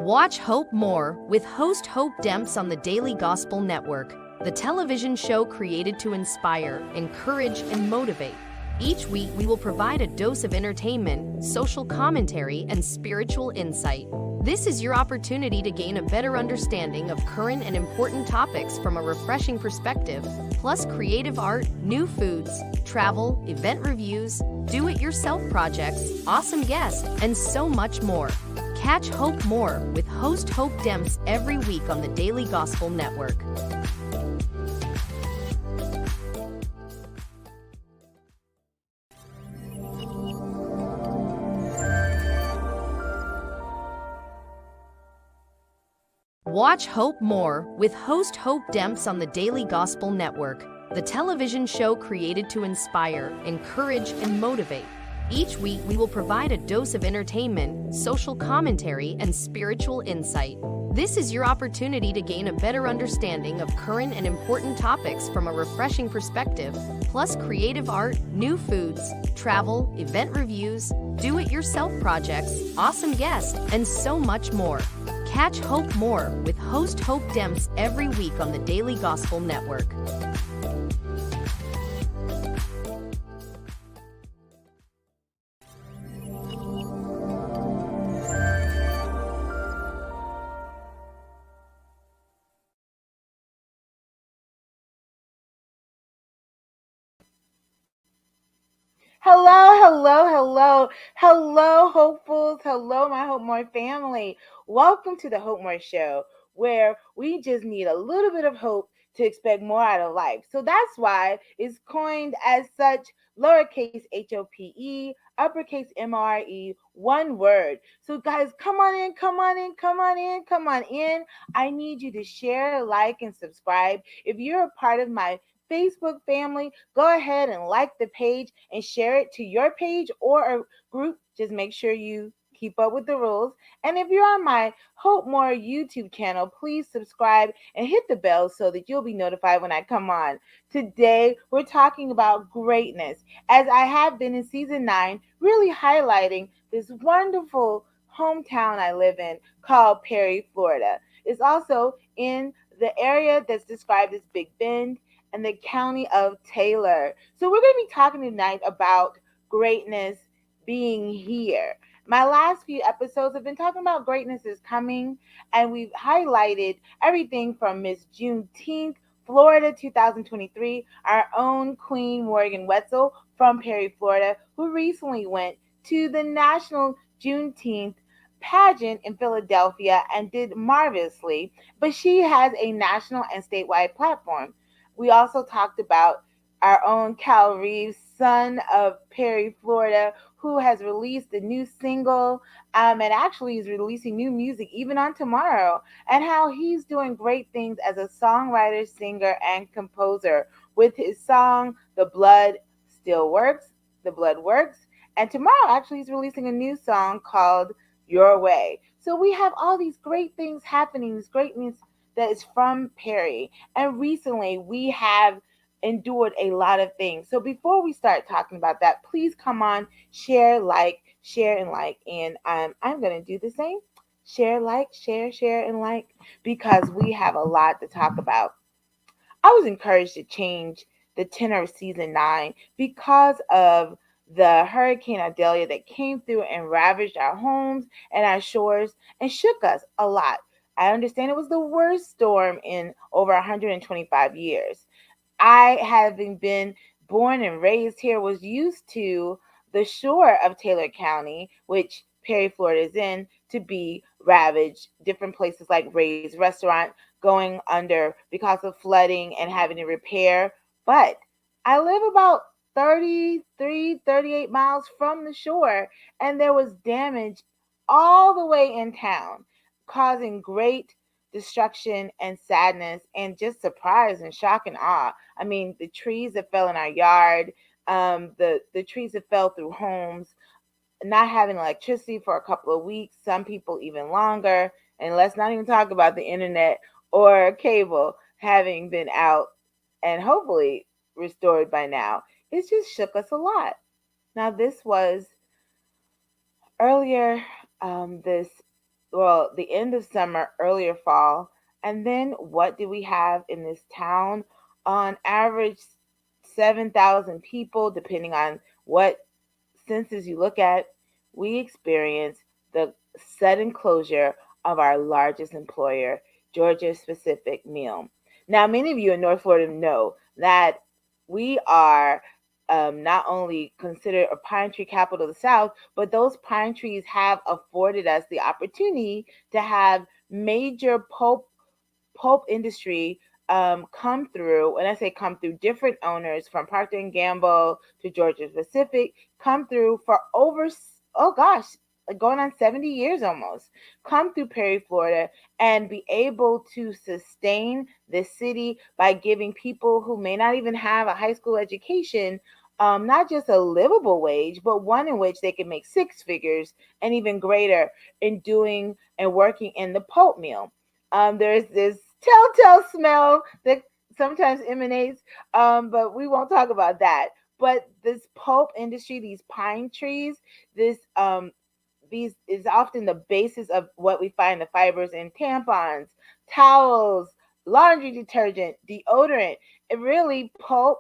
Watch Hope More with Host Hope Demps on the Daily Gospel Network, the television show created to inspire, encourage, and motivate. Each week, we will provide a dose of entertainment, social commentary, and spiritual insight. This is your opportunity to gain a better understanding of current and important topics from a refreshing perspective, plus creative art, new foods, travel, event reviews, do-it-yourself projects, awesome guests, and so much more. Catch Hope More with Host Hope Demps every week on the Daily Gospel Network. Watch Hope More with Host Hope Demps on the Daily Gospel Network, the television show created to inspire, encourage, and motivate. Each week, we will provide a dose of entertainment, social commentary, and spiritual insight. This is your opportunity to gain a better understanding of current and important topics from a refreshing perspective, plus creative art, new foods, travel, event reviews, do-it-yourself projects, awesome guests, and so much more. Catch Hope More with Host Hope Demps every week on the Daily Gospel Network. Hello, hopefuls. Hello, my Hope More family. Welcome to the Hope More Show, where we just need a little bit of hope to expect more out of life. So that's why it's coined as such, lowercase HOPE, uppercase MRE, one word. So guys, come on in. I need you to share, like, and subscribe. If you're a part of my Facebook family, go ahead and like the page and share it to your page or a group. Just make sure you keep up with the rules. And if you're on my Hope More YouTube channel, please subscribe and hit the bell so that you'll be notified when I come on. Today, we're talking about greatness, as I have been in season 9, really highlighting this wonderful hometown I live in called Perry, Florida. It's also in the area that's described as Big Bend and the county of Taylor. So we're going to be talking tonight about greatness being here. My last few episodes have been talking about greatness is coming, and we've highlighted everything from Miss Juneteenth, Florida 2023, our own Queen Morgan Wetzel from Perry, Florida, who recently went to the National Juneteenth pageant in Philadelphia and did marvelously, but she has a national and statewide platform. We also talked about our own Cal Reeves, son of Perry, Florida, who has released a new single and actually is releasing new music even on tomorrow, and how he's doing great things as a songwriter, singer, and composer with his song, The Blood Still Works, The Blood Works. And tomorrow, actually, he's releasing a new song called Your Way. So we have all these great things happening, this greatness that is from Perry. And recently we have endured a lot of things. So before we start talking about that, please come on, share, and like. And I'm going to do the same. Share, and like, because we have a lot to talk about. I was encouraged to change the tenor of season 9 because of the Hurricane Idalia that came through and ravaged our homes and our shores and shook us a lot. I understand it was the worst storm in over 125 years. I, having been born and raised here, was used to the shore of Taylor County, which Perry, Florida is in, to be ravaged. Different places like Ray's Restaurant going under because of flooding and having to repair. But I live about 38 miles from the shore, and there was damage all the way in town, causing great destruction and sadness and just surprise and shock and awe. I mean, the trees that fell in our yard, the trees that fell through homes, not having electricity for a couple of weeks, some people even longer. And let's not even talk about the internet or cable having been out and hopefully restored by now. It just shook us a lot. Now, this was earlier this well, the end of summer, earlier fall. And then what do we have in this town? On average, 7,000 people, depending on what census you look at. We experience the sudden closure of our largest employer, Georgia Pacific Mill. Now, many of you in North Florida know that we are not only considered a pine tree capital of the South, but those pine trees have afforded us the opportunity to have major pulp industry come through. When I say come through, different owners from Procter and Gamble to Georgia Pacific come through for over, oh gosh, like going on 70 years almost, come through Perry, Florida, and be able to sustain the city by giving people who may not even have a high school education not just a livable wage, but one in which they can make six figures and even greater in doing and working in the pulp mill. There's this telltale smell that sometimes emanates, but we won't talk about that. But this pulp industry, these pine trees, this these is often the basis of what we find the fibers in tampons, towels, laundry detergent, deodorant. It really pulp.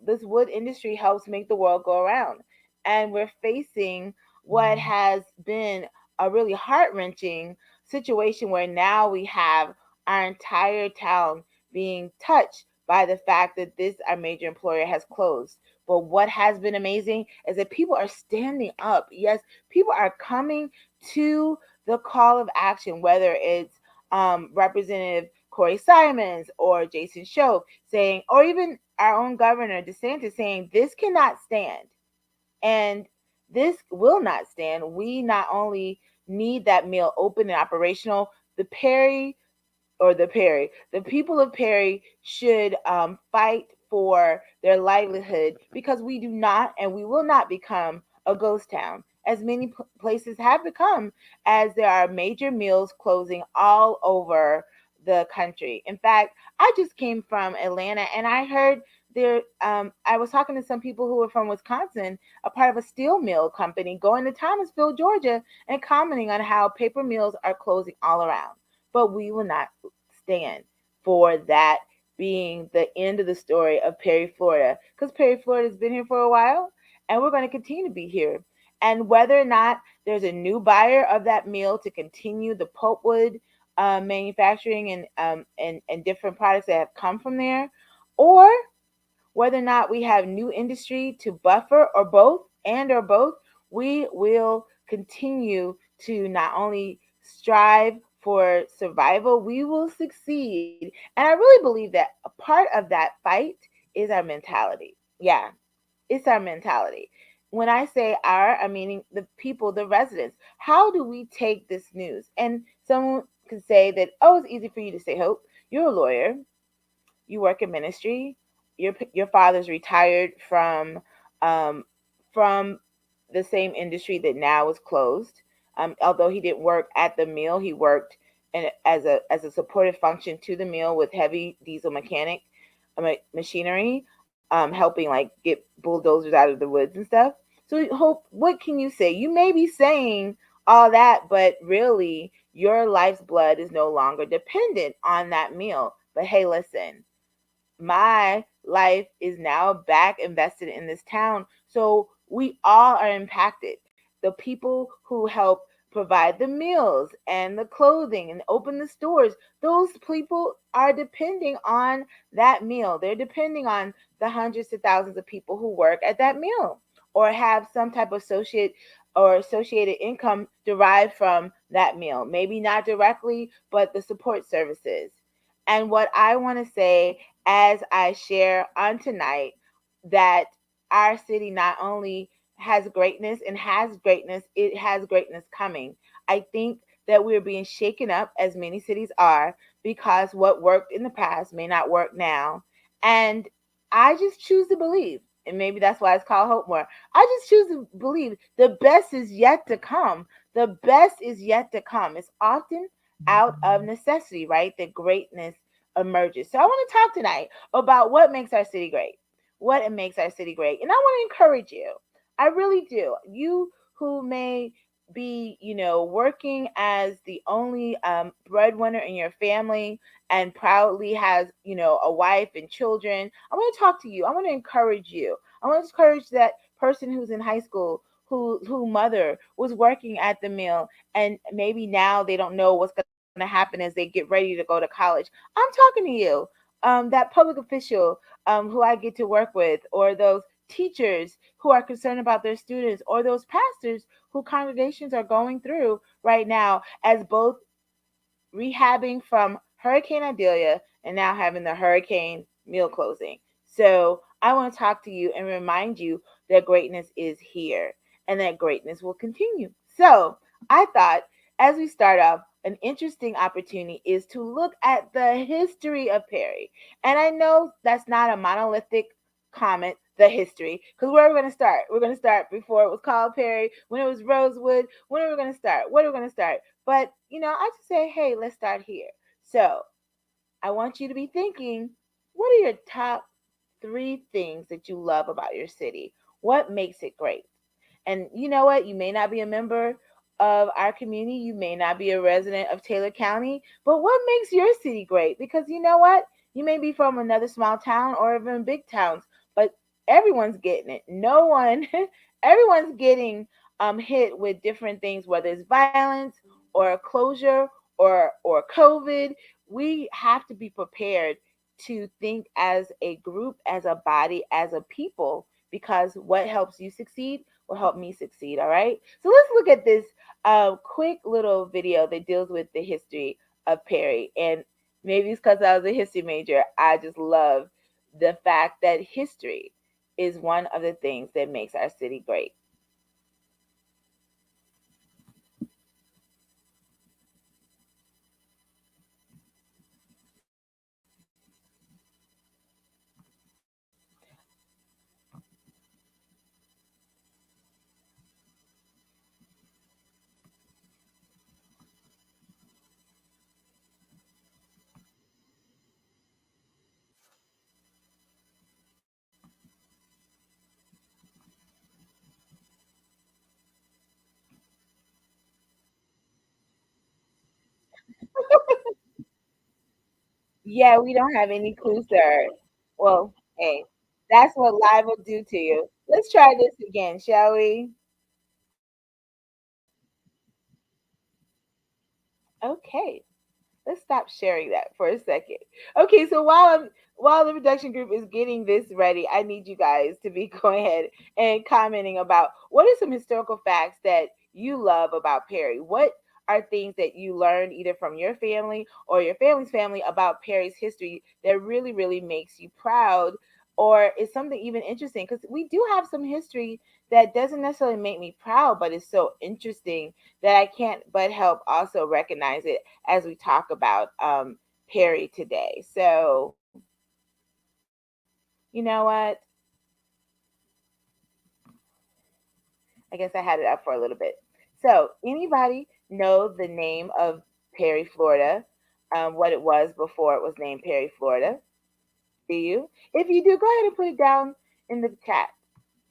This wood industry helps make the world go around, and we're facing what has been a really heart wrenching situation where now we have our entire town being touched by the fact that this our major employer has closed. But what has been amazing is that people are standing up. Yes, people are coming to the call of action, whether it's Representative Corey Simons or Jason Shope saying, or even our own Governor DeSantis saying, this cannot stand. And this will not stand. We not only need that mill open and operational, the people of Perry should fight for their livelihood because we do not and we will not become a ghost town, as many places have become, as there are major mills closing all over the country. In fact, I just came from Atlanta and I heard there, I was talking to some people who were from Wisconsin, a part of a steel mill company, going to Thomasville, Georgia, and commenting on how paper mills are closing all around. But we will not stand for that being the end of the story of Perry, Florida, because Perry, Florida has been here for a while, and we're going to continue to be here. And whether or not there's a new buyer of that mill to continue the pulpwood manufacturing and different products that have come from there, or whether or not we have new industry to buffer or both or both, we will continue to not only strive for survival, we will succeed. And I really believe that a part of that fight is our mentality. Yeah, it's our mentality. When I say our, I mean the people, the residents. How do we take this news? And someone could say that, oh, it's easy for you to say, Hope. You're a lawyer, you work in ministry, your father's retired um, from the same industry that now is closed. Although he didn't work at the mill, he worked as a supportive function to the mill with heavy diesel mechanic machinery, helping like get bulldozers out of the woods and stuff. So, Hope, what can you say? You may be saying all that, but really, your life's blood is no longer dependent on that mill. But hey, listen, my life is now back invested in this town. So we all are impacted. The people who help provide the meals and the clothing and open the stores, those people are depending on that meal. They're depending on the hundreds of thousands of people who work at that meal or have some type of associated income derived from that meal. Maybe not directly, but the support services. And what I want to say as I share on tonight that our city not only has greatness and has greatness, it has greatness coming. I think that we're being shaken up, as many cities are, because what worked in the past may not work now. And I just choose to believe, and maybe that's why it's called Hope More. I just choose to believe the best is yet to come. The best is yet to come. It's often out of necessity, right? That greatness emerges. So I want to talk tonight about what makes our city great. What it makes our city great. And I want to encourage you. I really do. You who may be, working as the only breadwinner in your family and proudly has, a wife and children, I want to talk to you. I want to encourage you. I want to encourage that person who's in high school who mother was working at the mill, and maybe now they don't know what's going to happen as they get ready to go to college. I'm talking to you. That public official who I get to work with, or those teachers who are concerned about their students, or those pastors who congregations are going through right now as both rehabbing from Hurricane Idalia and now having the hurricane meal closing. So I want to talk to you and remind you that greatness is here and that greatness will continue. So I thought as we start off, an interesting opportunity is to look at the history of Perry. And I know that's not a monolithic comment, the history, because where are we going to start? We're going to start before it was called Perry, when it was Rosewood. When are we going to start? What are we going to start? But, I just say, hey, let's start here. So I want you to be thinking, what are your top three things that you love about your city? What makes it great? And you know what? You may not be a member of our community. You may not be a resident of Taylor County, but what makes your city great? Because you know what? You may be from another small town or even big towns, but everyone's getting it. No one, everyone's getting hit with different things, whether it's violence or closure or COVID. We have to be prepared to think as a group, as a body, as a people, because what helps you succeed will help me succeed. All right. So let's look at this quick little video that deals with the history of Perry. And maybe it's because I was a history major. I just love the fact that history is one of the things that makes our city great. Yeah, we don't have any clue, sir. Well, hey, that's what live will do to you. Let's try this again, shall we? Okay. Let's stop sharing that for a second. Okay, so while the production group is getting this ready, I need you guys to be going ahead and commenting about what are some historical facts that you love about Perry. What are things that you learned either from your family or your family's family about Perry's history that really, really makes you proud, or is something even interesting? Because we do have some history that doesn't necessarily make me proud, but is so interesting that I can't but help also recognize it as we talk about Perry today. So, you know what? I guess I had it up for a little bit. So, anybody know the name of Perry, Florida? What it was before it was named Perry, Florida? Do you? If you do, go ahead and put it down in the chat.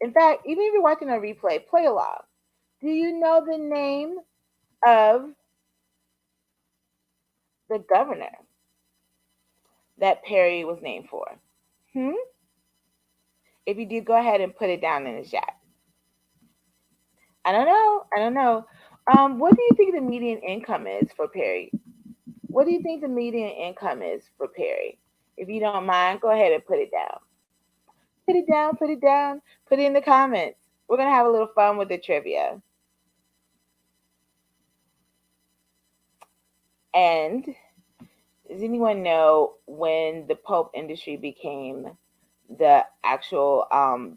In fact, even if you're watching a replay, play along. Do you know the name of the governor that Perry was named for? Hmm? If you do, go ahead and put it down in the chat. I don't know. I don't know. What do you think the median income is for Perry? What do you think the median income is for Perry? If you don't mind, go ahead and put it down. Put it down, put it down, put it in the comments. We're going to have a little fun with the trivia. And does anyone know when the pulp industry became the actual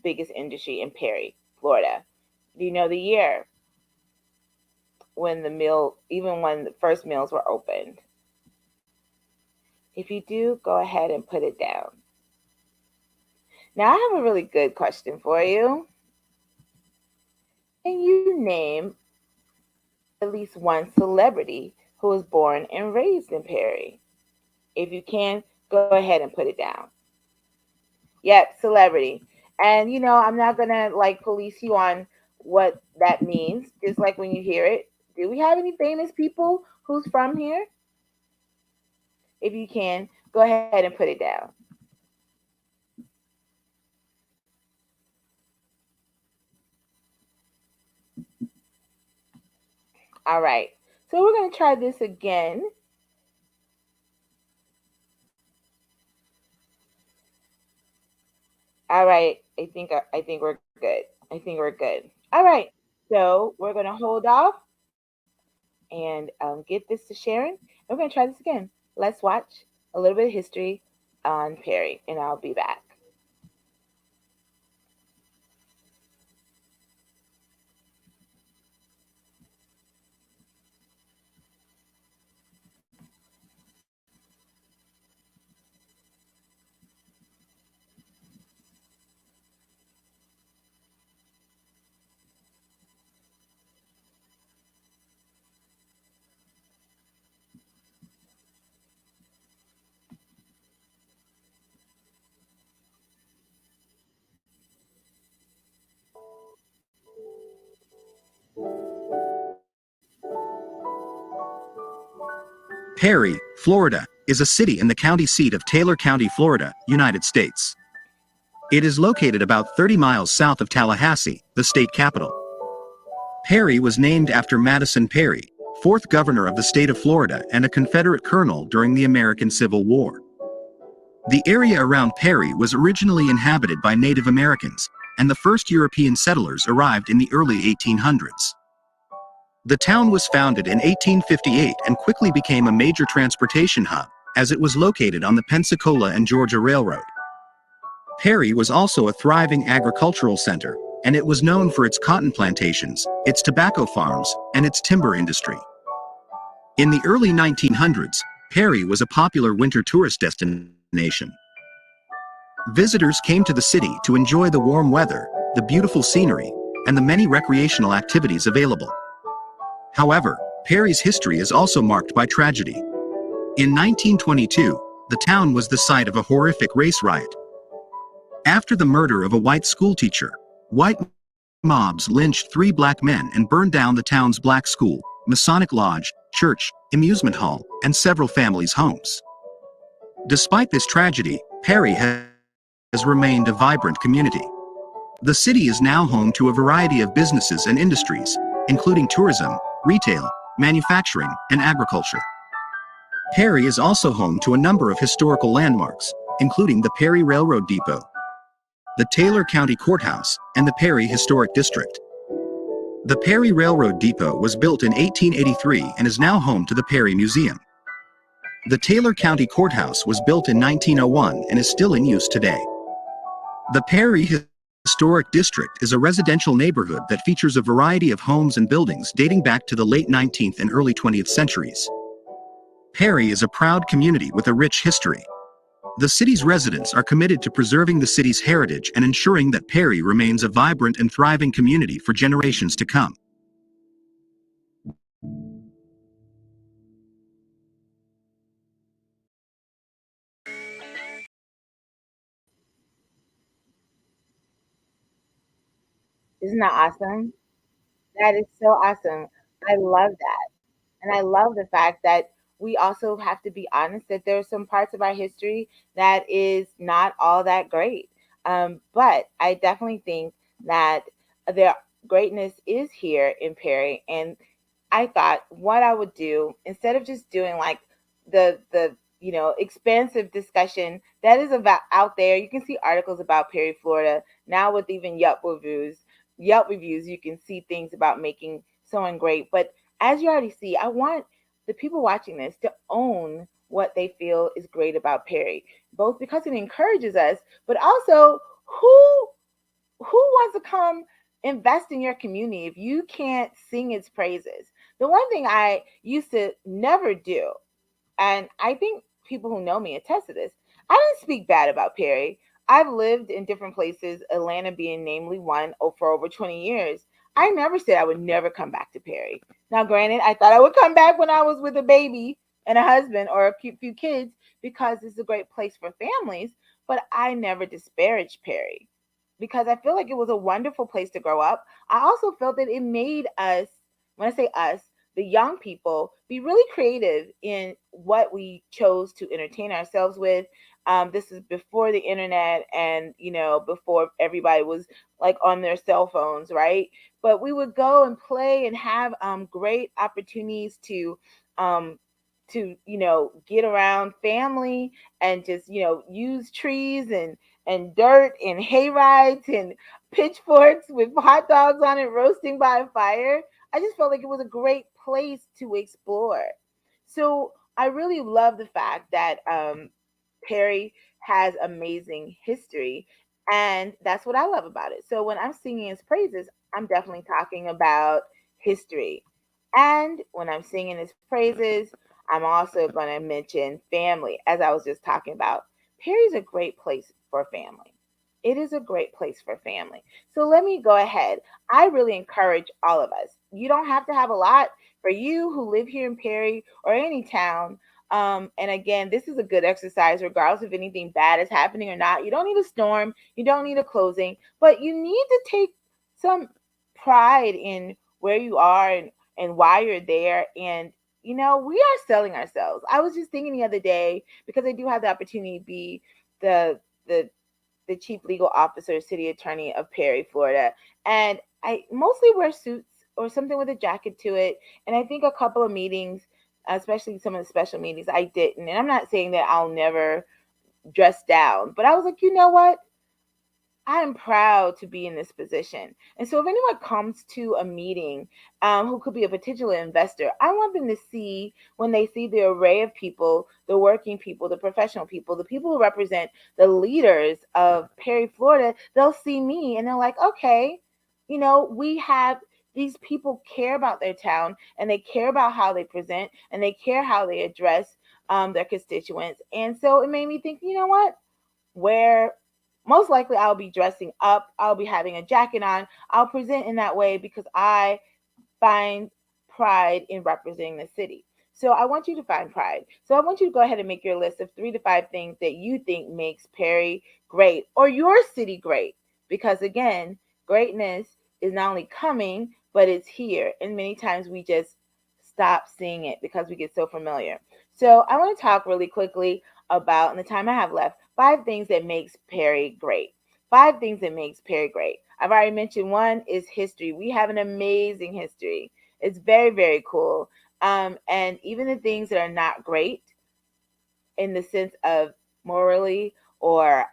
biggest industry in Perry, Florida? Do you know the year when the mill, even when the first mills were opened? If you do, go ahead and put it down. Now, I have a really good question for you. Can you name at least one celebrity who was born and raised in Perry? If you can, go ahead and put it down. Yep, celebrity. And I'm not gonna like police you on what that means, just like when you hear it. Do we have any famous people who's from here? If you can, go ahead and put it down. All right. So we're going to try this again. All right. I think we're good. I think we're good. All right. So we're going to hold off and get this to Sharon. And we're going to try this again. Let's watch a little bit of history on Perry, and I'll be back. Perry, Florida, is a city in the county seat of Taylor County, Florida, United States. It is located about 30 miles south of Tallahassee, the state capital. Perry was named after Madison Perry, fourth governor of the state of Florida and a Confederate colonel during the American Civil War. The area around Perry was originally inhabited by Native Americans, and the first European settlers arrived in the early 1800s. The town was founded in 1858 and quickly became a major transportation hub, as it was located on the Pensacola and Georgia Railroad. Perry was also a thriving agricultural center, and it was known for its cotton plantations, its tobacco farms, and its timber industry. In the early 1900s, Perry was a popular winter tourist destination. Visitors came to the city to enjoy the warm weather, the beautiful scenery, and the many recreational activities available. However, Perry's history is also marked by tragedy. In 1922, the town was the site of a horrific race riot. After the murder of a white schoolteacher, white mobs lynched 3 black men and burned down the town's black school, Masonic lodge, church, amusement hall, and several families' homes. Despite this tragedy, Perry has remained a vibrant community. The city is now home to a variety of businesses and industries, including tourism, retail, manufacturing, and agriculture. Perry is also home to a number of historical landmarks, including the Perry Railroad Depot, the Taylor County Courthouse, and the Perry Historic District. The Perry Railroad Depot was built in 1883 and is now home to the Perry Museum. The Taylor County Courthouse was built in 1901 and is still in use today. The Perry Historic District is a residential neighborhood that features a variety of homes and buildings dating back to the late 19th and early 20th centuries. Perry is a proud community with a rich history. The city's residents are committed to preserving the city's heritage and ensuring that Perry remains a vibrant and thriving community for generations to come. Isn't that awesome? That is so awesome. I love that. And I love the fact that we also have to be honest that there are some parts of our history that is not all that great. But I definitely think that their greatness is here in Perry. And I thought what I would do instead of just doing like the expansive discussion that is about out there. You can see articles about Perry, Florida now with even Yelp reviews, you can see things about making someone great. But as you already see, I want the people watching this to own what they feel is great about Perry, both because it encourages us, but also who wants to come invest in your community if you can't sing its praises? The one thing I used to never do, and I think people who know me attest to this, I didn't speak bad about Perry. I've lived in different places, Atlanta being namely one, for over 20 years. I never said I would never come back to Perry. Now, granted, I thought I would come back when I was with a baby and a husband or a few kids because it's a great place for families, but I never disparaged Perry because I feel like it was a wonderful place to grow up. I also felt that it made us, when I say us, the young people, be really creative in what we chose to entertain ourselves with. This is before the internet and, before everybody was like on their cell phones, right? But we would go and play and have great opportunities um, to get around family and just use trees and dirt and hay rides and pitchforks with hot dogs on it roasting by a fire. I just felt like it was a great place to explore. So I really love the fact that Perry has amazing history, and that's what I love about it. So when I'm singing his praises, I'm definitely talking about history. And when I'm singing his praises, I'm also going to mention family, as I was just talking about. Perry's a great place for family. It is a great place for family. So let me go ahead. I really encourage all of us. You don't have to have a lot. For you who live here in Perry or any town, and again, this is a good exercise, regardless if anything bad is happening or not. You don't need a storm, you don't need a closing, but you need to take some pride in where you are and why you're there. And we are selling ourselves. I was just thinking the other day, because I do have the opportunity to be the the the chief legal officer, city attorney of Perry, Florida, and I mostly wear suits or something with a jacket to it. And I think a couple of meetings, especially some of the special meetings, I didn't. And I'm not saying that I'll never dress down, but I was like, you know what? I am proud to be in this position. And so if anyone comes to a meeting who could be a potential investor, I want them to see, when they see the array of people, the working people, the professional people, the people who represent the leaders of Perry, Florida, they'll see me and they're like, okay, we have these people care about their town, and they care about how they present, and they care how they address their constituents. And so it made me think, you know what? Where most likely I'll be dressing up, I'll be having a jacket on, I'll present in that way because I find pride in representing the city. So I want you to find pride. So I want you to go ahead and make your list of 3 to 5 things that you think makes Perry great or your city great. Because again, greatness is not only coming, but it's here. And many times we just stop seeing it because we get so familiar. So I want to talk really quickly about, in the time I have left, 5 things that makes Perry great. 5 things that makes Perry great. I've already mentioned one is history. We have an amazing history. It's very, very cool. And even the things that are not great in the sense of morally or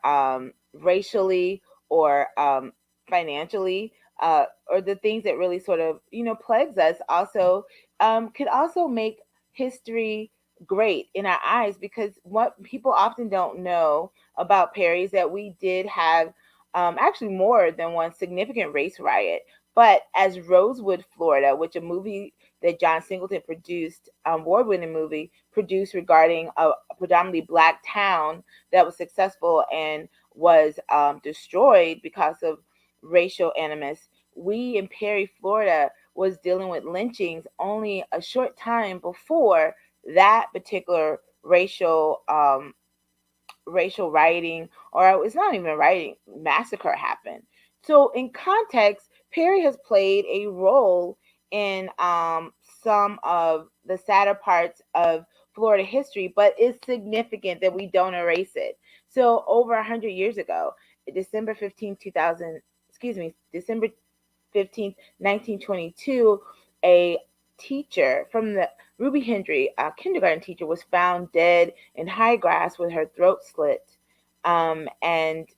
racially or financially, or the things that really sort of plagues us also could also make history great in our eyes, because what people often don't know about Perry is that we did have actually more than one significant race riot. But as Rosewood, Florida, which a movie that John Singleton produced, award-winning movie produced regarding a predominantly black town that was successful and was destroyed because of racial animus. We in Perry, Florida, was dealing with lynchings only a short time before that particular racial rioting, or it's not even rioting, massacre happened. So in context, Perry has played a role in some of the sadder parts of Florida history, but it's significant that we don't erase it. So over 100 years ago, December 15th, 2000, excuse me, December 15th, 1922, a teacher from the Ruby Hendry, a kindergarten teacher, was found dead in high grass with her throat slit. And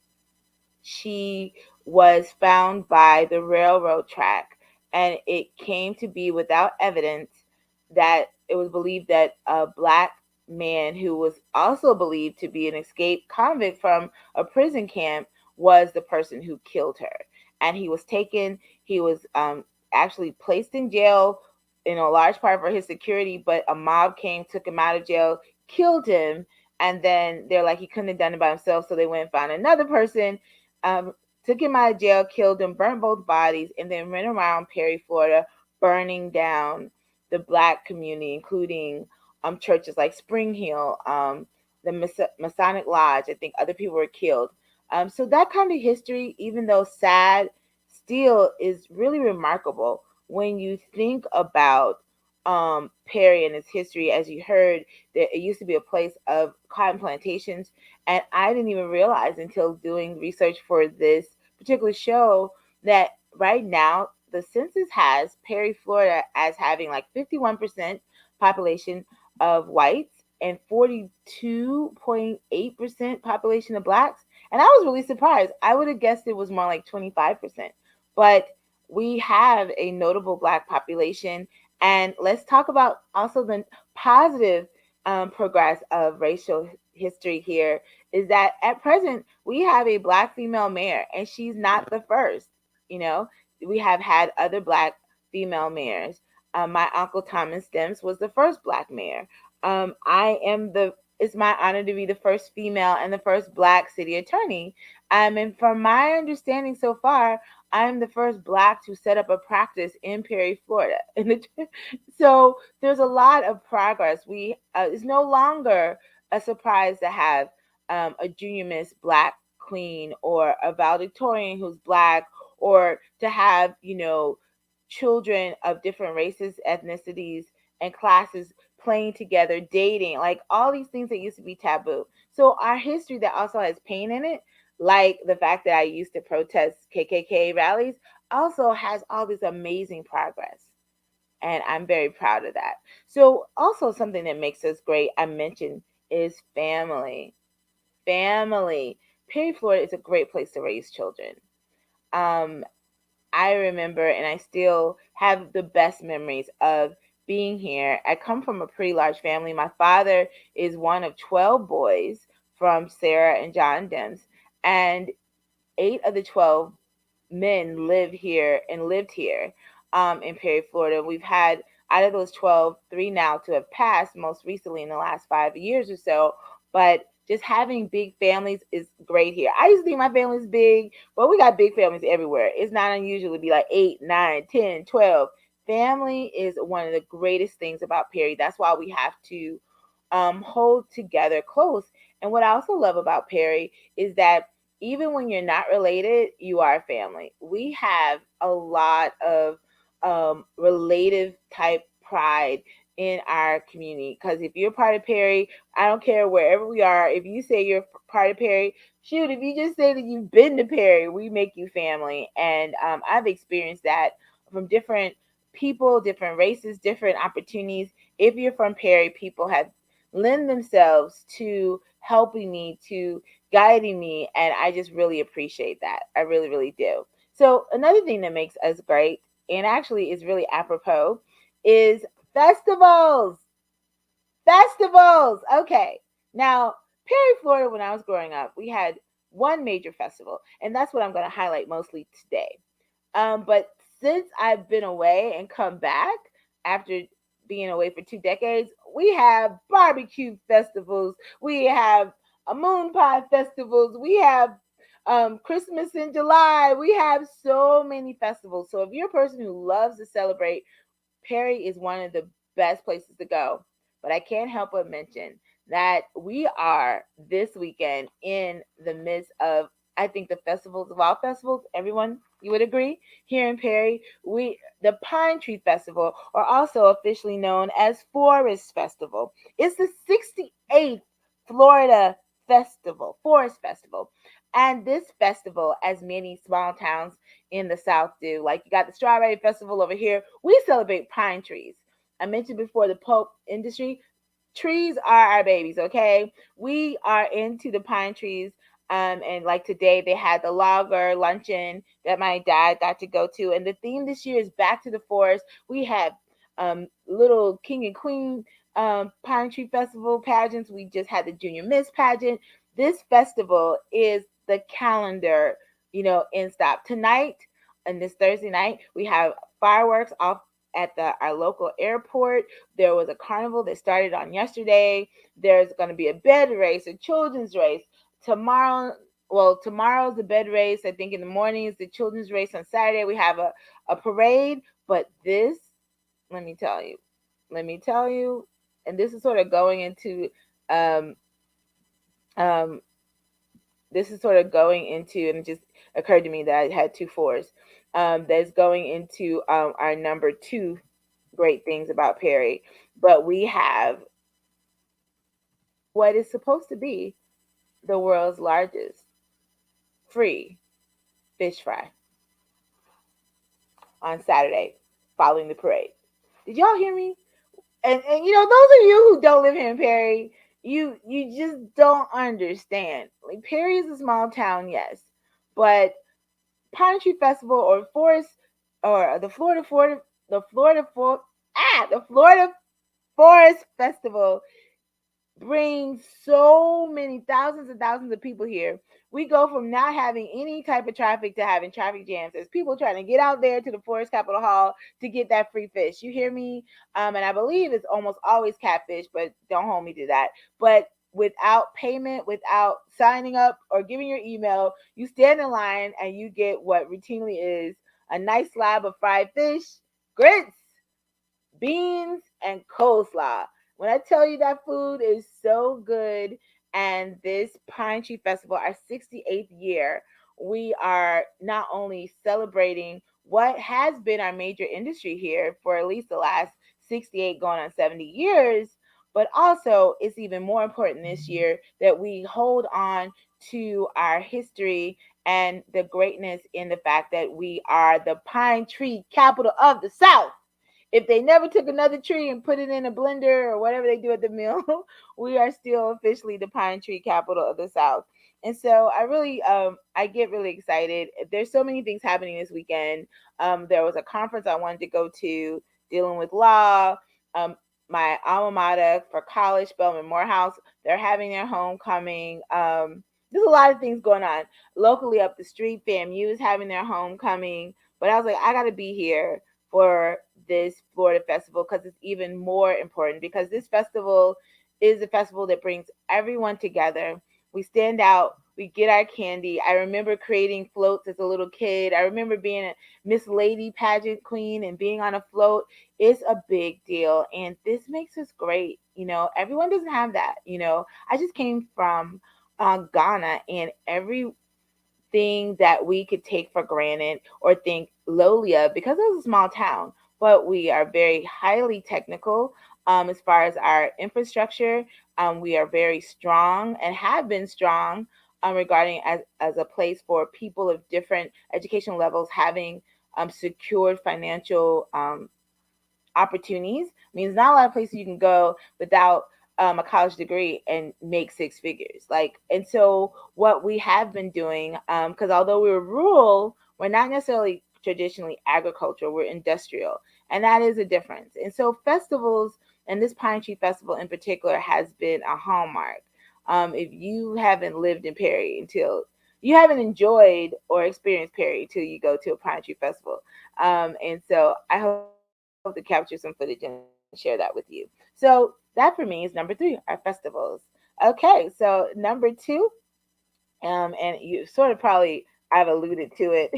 she was found by the railroad track. And it came to be without evidence that it was believed that a black man who was also believed to be an escaped convict from a prison camp was the person who killed her. And he was actually placed in jail in a large part for his security, but a mob came, took him out of jail, killed him, and then they're like, he couldn't have done it by himself, so they went and found another person, took him out of jail, killed him, burnt both bodies, and then went around Perry, Florida, burning down the black community, including churches like Spring Hill, the Masonic Lodge. I think other people were killed. So that kind of history, even though sad, still is really remarkable when you think about Perry and its history. As you heard, that it used to be a place of cotton plantations, and I didn't even realize until doing research for this particular show that right now the census has Perry, Florida, as having like 51% population of whites and 42.8% population of blacks. And I was really surprised. I would have guessed it was more like 25%. But we have a notable black population. And let's talk about also the positive progress of racial history here is that at present we have a black female mayor, and she's not the first. You know, we have had other black female mayors. My uncle Thomas Demps was the first black mayor. It's my honor to be the first female and the first black city attorney. And from my understanding so far, I'm the first black to set up a practice in Perry, Florida. So there's a lot of progress. It's no longer a surprise to have a junior miss black queen or a valedictorian who's black, or to have, children of different races, ethnicities, and classes playing together, dating, like all these things that used to be taboo. So our history that also has pain in it, like the fact that I used to protest KKK rallies, also has all this amazing progress. And I'm very proud of that. So also something that makes us great, I mentioned, is family. Family. Perry, Florida is a great place to raise children. I remember, and I still have the best memories of being here. I come from a pretty large family. My father is one of 12 boys from Sarah and John Demps, and 8 of the 12 men live here and lived here in Perry, Florida. We've had, out of those 12, 3 now to have passed, most recently in the last 5 years or so. But just having big families is great here. I used to think my family's big, but we got big families everywhere. It's not unusual to be like 8, 9, 10, 12. Family is one of the greatest things about Perry. That's why we have to hold together close. And what I also love about Perry is that even when you're not related, you are family. We have a lot of relative type pride in our community, because if you're part of Perry, I don't care wherever we are, if you say you're part of Perry, shoot, if you just say that you've been to Perry, we make you family. And I've experienced that from different people, different races, different opportunities. If you're from Perry, people have lend themselves to helping me, to guiding me, and I just really appreciate that. I really, really do. So another thing that makes us great, and actually is really apropos, is festivals. Festivals. Okay. Now, Perry, Florida, when I was growing up, we had one major festival, and that's what I'm going to highlight mostly today. But since I've been away and come back after being away for 2 decades, we have barbecue festivals, we have a moon pie festivals, we have Christmas in July, we have so many festivals. So if you're a person who loves to celebrate, Perry is one of the best places to go. But I can't help but mention that we are this weekend in the midst of, I think, the festivals of all festivals. Everyone, you would agree? Here in Perry, the Pine Tree Festival, or also officially known as Forest Festival, is the 68th Florida festival, Forest Festival. And this festival, as many small towns in the South do, like you got the Strawberry Festival over here, we celebrate pine trees. I mentioned before the pulp industry. Trees are our babies, okay? We are into the pine trees. And like today, they had the logger luncheon that my dad got to go to. And the theme this year is Back to the Forest. We have little king and queen pine tree festival pageants. We just had the junior miss pageant. This festival is the calendar, in stop. Tonight and this Thursday night, we have fireworks off at our local airport. There was a carnival that started on yesterday. There's going to be a bed race, a children's race. Tomorrow's the bed race. I think in the morning is the children's race. On Saturday, we have a parade. But this, let me tell you, and this is sort of going into this is sort of going into, and it just occurred to me that I had two fours. That's going into our number two great things about Perry. But we have what is supposed to be the world's largest free fish fry on Saturday following the parade. Did y'all hear me? And those of you who don't live here in Perry, you just don't understand. Like, Perry is a small town, yes, but Pine Tree Festival or Forest or the Florida Forest Festival brings so many thousands and thousands of people here. We go from not having any type of traffic to having traffic jams. There's people trying to get out there to the Forest Capitol Hall to get that free fish. You hear me? And I believe it's almost always catfish, but don't hold me to that. But without payment, without signing up or giving your email, you stand in line and you get what routinely is a nice slab of fried fish, grits, beans, and coleslaw. When I tell you that food is so good, and this Pine Tree Festival, our 68th year, we are not only celebrating what has been our major industry here for at least the last 68 going on 70 years, but also it's even more important this year that we hold on to our history and the greatness in the fact that we are the pine tree capital of the South. If they never took another tree and put it in a blender or whatever they do at the mill, we are still officially the pine tree capital of the South. And so I get really excited. There's so many things happening this weekend. There was a conference I wanted to go to dealing with law. My alma mater for college, Spelman Morehouse, they're having their homecoming. There's a lot of things going on. Locally up the street, FAMU is having their homecoming. But I was like, I got to be here for this Florida festival because it's even more important, because this festival is a festival that brings everyone together. We stand out, we get our candy. I remember creating floats as a little kid. I remember being a Miss Lady pageant queen and being on a float. It's a big deal, and this makes us great. Everyone doesn't have that. I just came from Ghana, and every thing that we could take for granted or think lowly of, because it was a small town, but we are very highly technical as far as our infrastructure. We are very strong and have been strong regarding as a place for people of different education levels having secured financial opportunities. I mean, there's not a lot of places you can go without a college degree and make six figures. And so what we have been doing, because although we're rural, we're not necessarily traditionally agricultural, we're industrial. And that is a difference. And so festivals, and this Pine Tree Festival in particular, has been a hallmark. If you haven't lived in Perry until you haven't enjoyed or experienced Perry until you go to a Pine Tree Festival. And so I hope to capture some footage and share that with you. So that for me is number 3, our festivals. Okay, so number 2, and you sort of probably I've alluded to it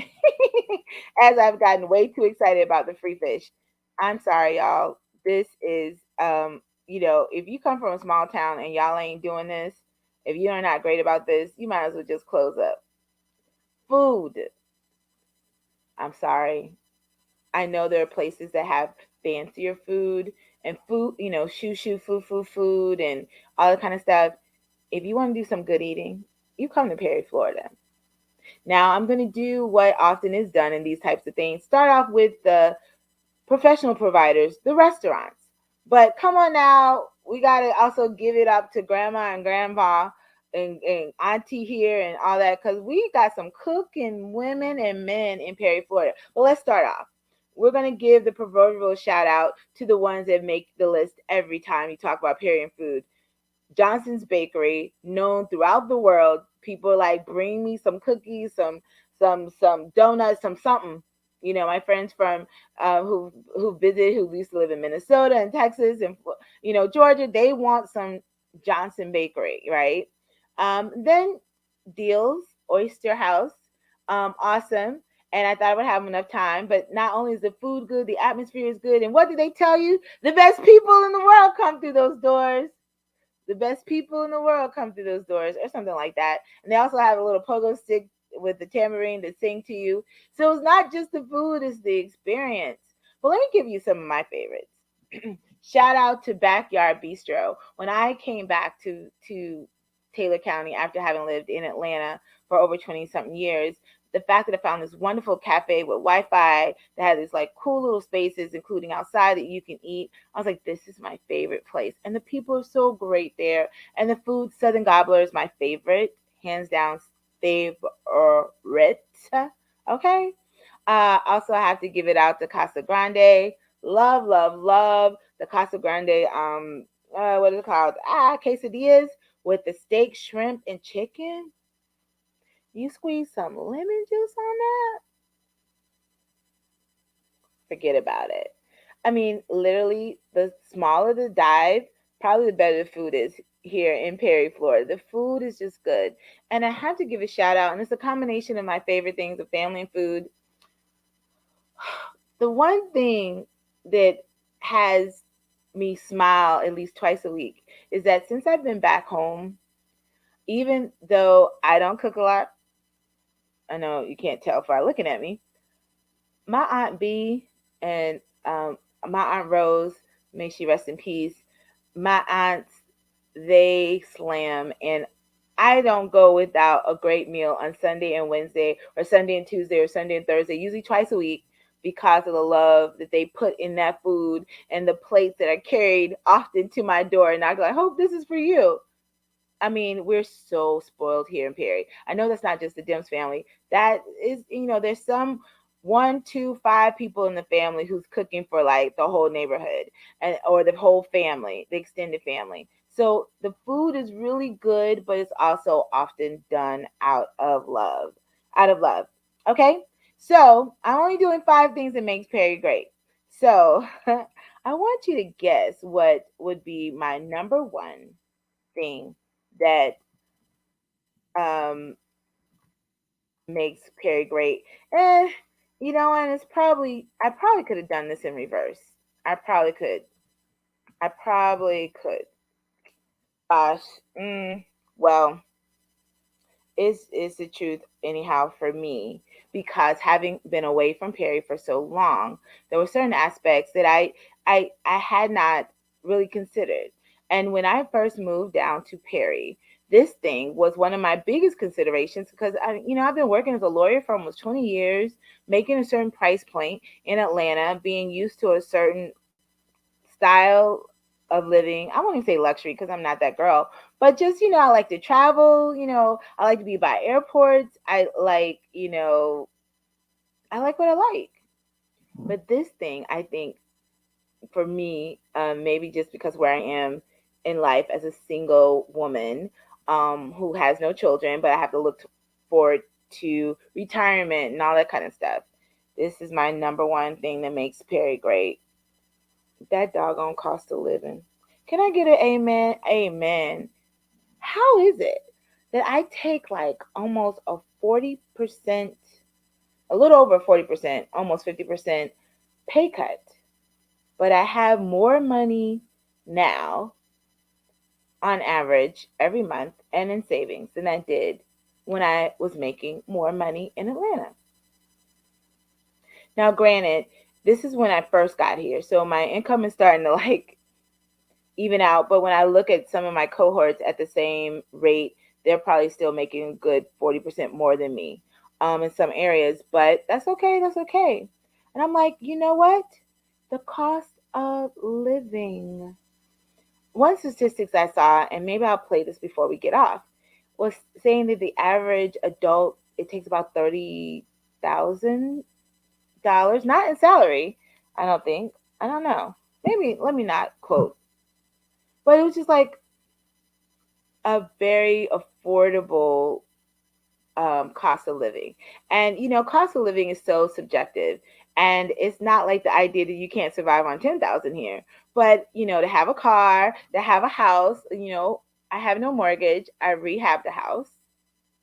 as I've gotten way too excited about the free fish. I'm sorry, y'all. This is if you come from a small town and y'all ain't doing this, if you're not great about this, you might as well just close up. Food. I'm sorry. I know there are places that have fancier food and food, food, and all that kind of stuff. If you want to do some good eating, you come to Perry, Florida. Now, I'm going to do what often is done in these types of things. Start off with the professional providers, the restaurants. But come on now, we got to also give it up to grandma and grandpa and auntie here and all that, because we got some cooking women and men in Perry, Florida. Well, let's start off. We're going to give the proverbial shout out to the ones that make the list every time you talk about Perry and food. Johnson's Bakery, known throughout the world. People like, bring me some cookies, some donuts, some something. My friends from who visit, who used to live in Minnesota and Texas and Georgia, they want some Johnson Bakery, right? Then Deal's Oyster House, awesome. And I thought I would have enough time, but not only is the food good, the atmosphere is good, and what did they tell you? The best people in the world come through those doors. the best people in the world come through those doors, or something like that. And they also have a little pogo stick with the tambourine to sing to you. So it's not just the food, it's the experience. But let me give you some of my favorites. Shout out to Backyard Bistro. When I came back to Taylor County after having lived in Atlanta for over 20 something years, the fact that I found this wonderful cafe with Wi-Fi that had these like cool little spaces, including outside, that you can eat. I was like, this is my favorite place. And the people are so great there. And the food, Southern Gobbler is my favorite, hands down favorite. Okay. Also, I have to give it out to Casa Grande. Love, love, love the Casa Grande. What is it called? Quesadillas with the steak, shrimp, and chicken. You squeeze some lemon juice on that, forget about it. I mean, literally, the smaller the dive, probably the better the food is here in Perry, Florida. The food is just good. And I have to give a shout out, and it's a combination of my favorite things of family and food. The one thing that has me smile at least twice a week is that since I've been back home, even though I don't cook a lot, I know you can't tell by looking at me, my Aunt B and my Aunt Rose, may she rest in peace, my aunts, they slam. And I don't go without a great meal on Sunday and Wednesday, or Sunday and Tuesday, or Sunday and Thursday, usually twice a week, because of the love that they put in that food and the plates that are carried often to my door. And I go, I hope this is for you. I mean, we're so spoiled here in Perry. I know that's not just the Demps family. That is, there's some one, two, five people in the family who's cooking for like the whole neighborhood, and or the whole family, the extended family. So the food is really good, but it's also often done out of love. Out of love. Okay? So I'm only doing 5 things that makes Perry great. So I want you to guess what would be my number one thing that um makes Perry great. Eh, and it's probably, I probably could have done this in reverse. I probably could. I probably could. Gosh. Well, it's the truth anyhow for me, because having been away from Perry for so long, there were certain aspects that I had not really considered. And when I first moved down to Perry, this thing was one of my biggest considerations, because I've been working as a lawyer for almost 20 years, making a certain price point in Atlanta, being used to a certain style of living. I won't even say luxury, because I'm not that girl, but just, I like to travel, I like to be by airports. I like what I like. But this thing, I think, for me, maybe just because where I am in life as a single woman, who has no children, but I have to look forward to retirement and all that kind of stuff. This is my number one thing that makes Perry great. That doggone cost of living. Can I get an amen? Amen. How is it that I take like almost a 40%, a little over 40%, almost 50% pay cut, but I have more money now on average every month and in savings than I did when I was making more money in Atlanta? Now, granted, this is when I first got here, so my income is starting to like even out. But when I look at some of my cohorts at the same rate, they're probably still making a good 40% more than me, in some areas. But that's okay. That's okay. And I'm like, you know what? The cost of living. One statistics I saw, and maybe I'll play this before we get off, was saying that the average adult, it takes about $30,000, not in salary, I don't think. I don't know. Maybe, let me not quote. But it was just like a very affordable cost of living. And, cost of living is so subjective. And it's not like the idea that you can't survive on 10,000 here. But, to have a car, to have a house, I have no mortgage. I rehabbed the house.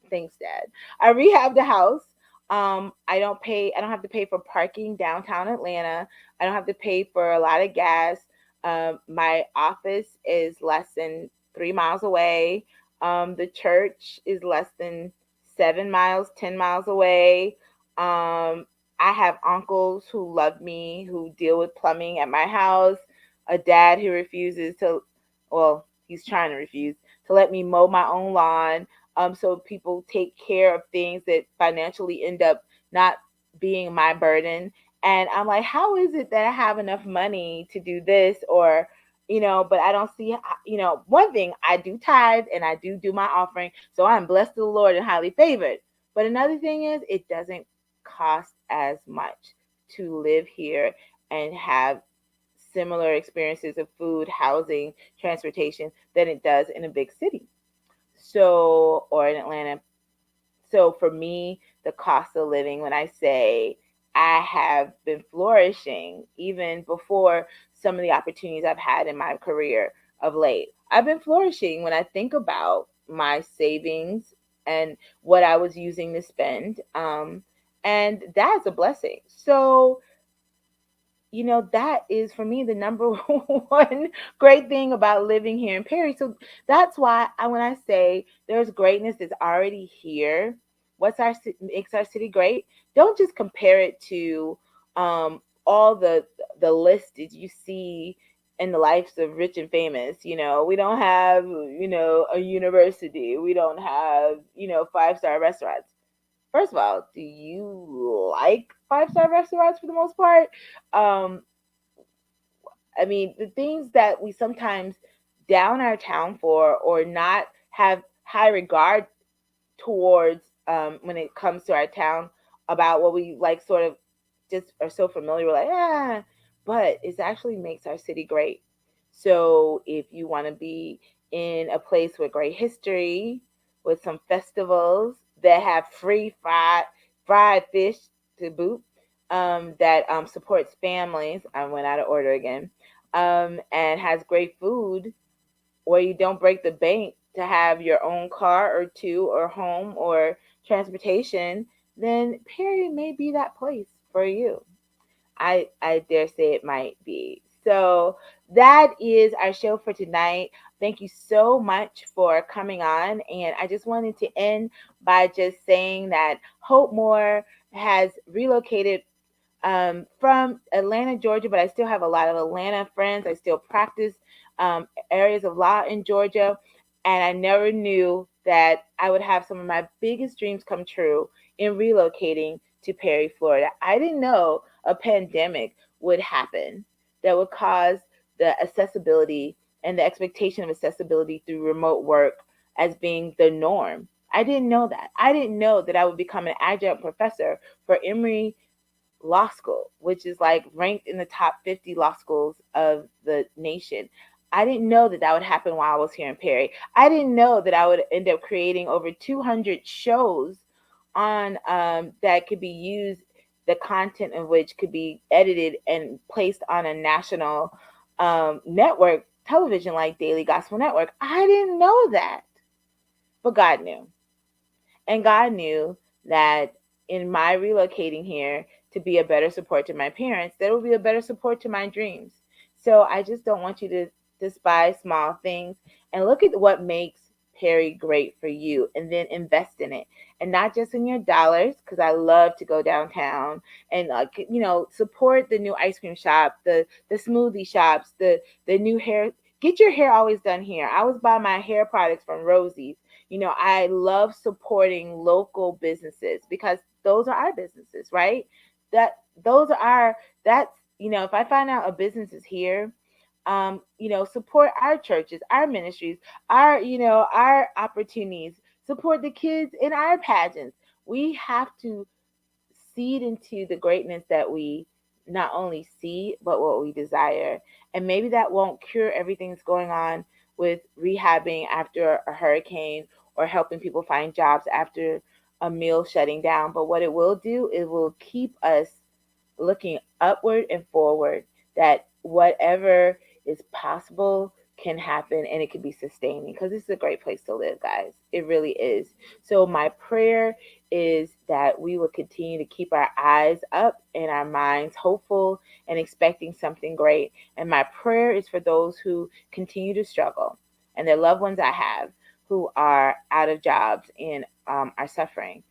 Thanks, Dad. I rehabbed the house. I don't have to pay for parking downtown Atlanta. I don't have to pay for a lot of gas. My office is less than 3 miles away. The church is less than 7 miles, 10 miles away. I have uncles who love me, who deal with plumbing at my house, a dad who refuses to, well, he's trying to refuse to let me mow my own lawn. So people take care of things that financially end up not being my burden. And I'm like, how is it that I have enough money to do this or, but I don't see, one thing, I do tithe and I do my offering. So I'm blessed to the Lord and highly favored. But another thing is, it doesn't cost as much to live here and have similar experiences of food, housing, transportation than it does in a big city. So, or in Atlanta. So for me, the cost of living, when I say I have been flourishing even before some of the opportunities I've had in my career of late, I've been flourishing when I think about my savings and what I was using to spend. And that's a blessing. So that is for me the number one great thing about living here in Perry. So that's why when I say there's greatness that's already here, makes our city great? Don't just compare it to all the lists that you see in the lives of rich and famous. We don't have a university. We don't have 5-star restaurants. First of all, do you like 5-star restaurants for the most part? Um, I mean, the things that we sometimes down our town for or not have high regard towards when it comes to our town about what we like sort of just are so familiar with, like, but it actually makes our city great. So if you want to be in a place with great history, with some festivals that have free fried fish to boot, that supports families. I went out of order again. And has great food where you don't break the bank to have your own car or two or home or transportation, then Perry may be that place for you. I dare say it might be. So that is our show for tonight. Thank you so much for coming on. And I just wanted to end by just saying that Hope Moore has relocated from Atlanta, Georgia, but I still have a lot of Atlanta friends. I still practice areas of law in Georgia. And I never knew that I would have some of my biggest dreams come true in relocating to Perry, Florida. I didn't know a pandemic would happen that would cause the accessibility and the expectation of accessibility through remote work as being the norm. I didn't know that. I didn't know that I would become an adjunct professor for Emory Law School, which is like ranked in the top 50 law schools of the nation. I didn't know that that would happen while I was here in Perry. I didn't know that I would end up creating over 200 shows on that could be used, the content of which could be edited and placed on a national network television like Daily Gospel Network. I didn't know that, but God knew. And God knew that in my relocating here to be a better support to my parents, that it would be a better support to my dreams. So I just don't want you to despise small things and look at what makes Perry great for you and then invest in it. And not just in your dollars, because I love to go downtown and support the new ice cream shop, the smoothie shops, the new hair. Get your hair always done here. I was buying my hair products from Rosie's. I love supporting local businesses because those are our businesses, right? Those are that's, if I find out a business is here, support our churches, our ministries, our opportunities, support the kids in our pageants. We have to seed into the greatness that we not only see, but what we desire. And maybe that won't cure everything that's going on with rehabbing after a hurricane or helping people find jobs after a mill shutting down. But what it will do, it will keep us looking upward and forward, that whatever is possible can happen and it can be sustaining, because this is a great place to live, guys. It really is. So my prayer is that we will continue to keep our eyes up and our minds hopeful and expecting something great. And my prayer is for those who continue to struggle. and the loved ones I have who are out of jobs and are suffering.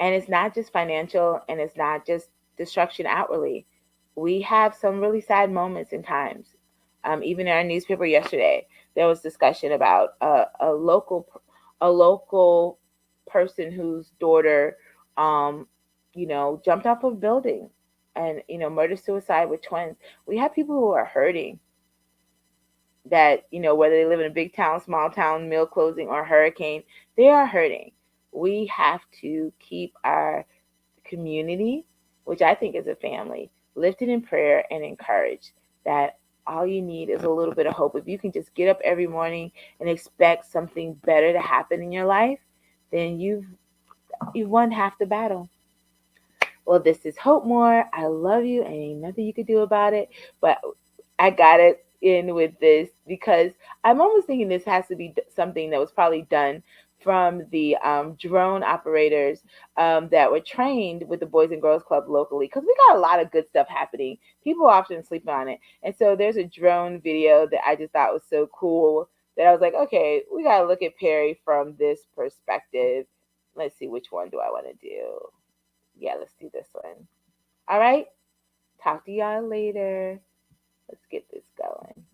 And it's not just financial, and it's not just destruction outwardly. We have some really sad moments and times. Even in our newspaper yesterday, there was discussion about a local person whose daughter, jumped off of a building and murder suicide with twins. We have people who are hurting that, whether they live in a big town, small town, mill closing, or hurricane, they are hurting. We have to keep our community, which I think is a family, lifted in prayer and encouraged that all you need is a little bit of hope. If you can just get up every morning and expect something better to happen in your life, then you've won half the battle. Well, this is Hope More. I love you, and ain't nothing you could do about it. But I got it in with this because I'm almost thinking this has to be something that was probably done from the drone operators that were trained with the Boys and Girls Club locally, because we got a lot of good stuff happening. People often sleep on it. And so there's a drone video that I just thought was so cool that I was like, okay, we got to look at Perry from this perspective. Let's see, which one do I want to do? Yeah, let's do this one. All right. Talk to y'all later. Let's get this going.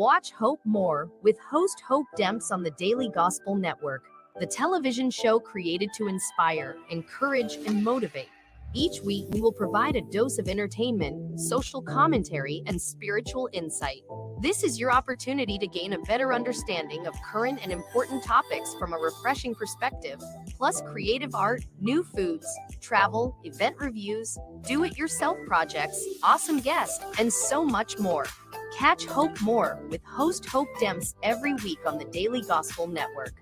Watch Hope More with host Hope Demps on the Daily Gospel Network, the television show created to inspire, encourage, and motivate. Each week, we will provide a dose of entertainment, social commentary, and spiritual insight. This is your opportunity to gain a better understanding of current and important topics from a refreshing perspective, plus creative art, new foods, travel, event reviews, do-it-yourself projects, awesome guests, and so much more. Catch Hope More with host Hope Demps every week on the Daily Gospel Network.